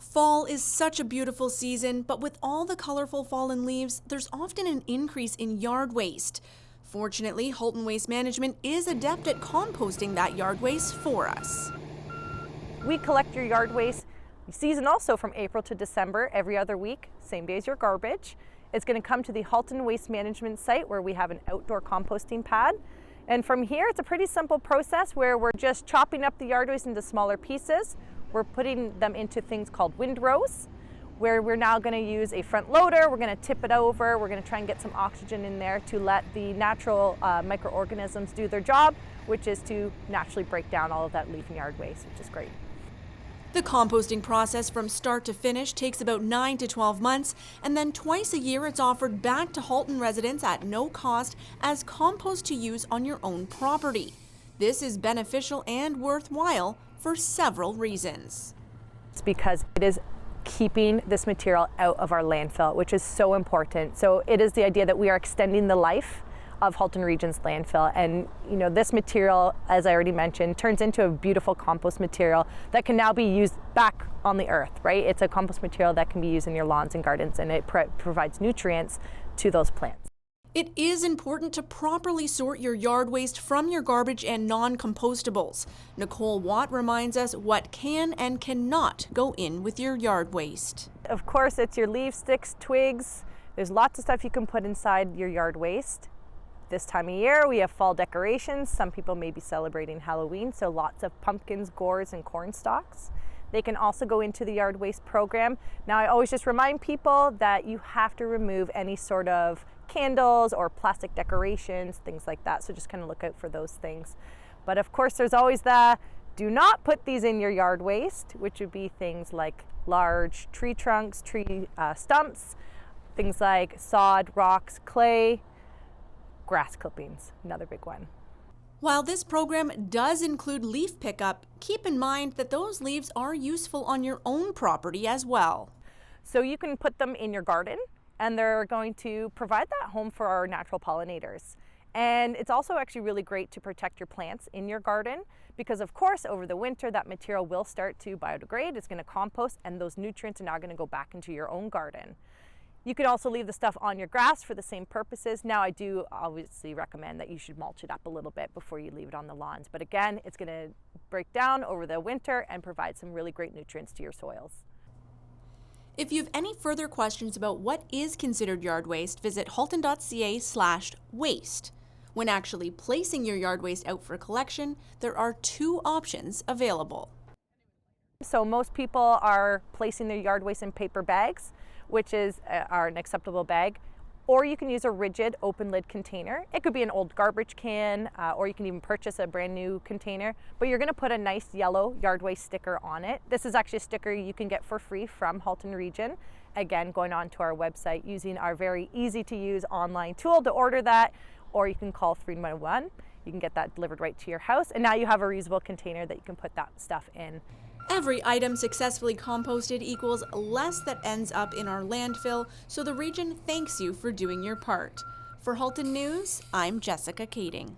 Fall is such a beautiful season, but with all the colorful fallen leaves, there's often an increase in yard waste. Fortunately, Halton Waste Management is adept at composting that yard waste for us. We collect your yard waste season also from April to December every other week, same day as your garbage. It's going to come to the Halton Waste Management site where we have an outdoor composting pad. And from here, it's a pretty simple process where we're just chopping up the yard waste into smaller pieces. We're putting them into things called windrows, where we're now going to use a front loader. We're going to tip it over. We're going to try and get some oxygen in there to let the natural microorganisms do their job, which is to naturally break down all of that leaf and yard waste, which is great. The composting process from start to finish takes about 9 to 12 months, and then twice a year it's offered back to Halton residents at no cost as compost to use on your own property. This is beneficial and worthwhile for several reasons. It's because it is keeping this material out of our landfill, which is so important. So it is the idea that we are extending the life of Halton Region's landfill. And this material, as I already mentioned, turns into a beautiful compost material that can now be used back on the earth, right? It's a compost material that can be used in your lawns and gardens, and it provides nutrients to those plants. It is important to properly sort your yard waste from your garbage and non-compostables. Nicole Watt reminds us what can and cannot go in with your yard waste. Of course, it's your leaves, sticks, twigs. There's lots of stuff you can put inside your yard waste. This time of year, we have fall decorations. Some people may be celebrating Halloween, so lots of pumpkins, gourds, and corn stalks. They can also go into the yard waste program. Now, I always just remind people that you have to remove any sort of candles or plastic decorations, things like that. So just kind of look out for those things. But of course, there's always the do not put these in your yard waste, which would be things like large tree trunks, tree stumps, things like sod, rocks, clay, grass clippings, another big one. While this program does include leaf pickup, keep in mind that those leaves are useful on your own property as well. So you can put them in your garden, and they're going to provide that home for our natural pollinators. And it's also actually really great to protect your plants in your garden because, of course, over the winter, that material will start to biodegrade. It's going to compost, and those nutrients are now going to go back into your own garden. You can also leave the stuff on your grass for the same purposes. Now, I do obviously recommend that you should mulch it up a little bit before you leave it on the lawns. But again, it's going to break down over the winter and provide some really great nutrients to your soils. If you have any further questions about what is considered yard waste, visit halton.ca/waste. When actually placing your yard waste out for collection, there are 2 options available. So most people are placing their yard waste in paper bags, which is an acceptable bag, or you can use a rigid open lid container. It could be an old garbage can, or you can even purchase a brand new container, but you're gonna put a nice yellow yard waste sticker on it. This is actually a sticker you can get for free from Halton Region. Again, going on to our website using our very easy to use online tool to order that, or you can call 311. You can get that delivered right to your house, and now you have a reusable container that you can put that stuff in. Every item successfully composted equals less that ends up in our landfill, so the region thanks you for doing your part. For Halton News, I'm Jessica Kading.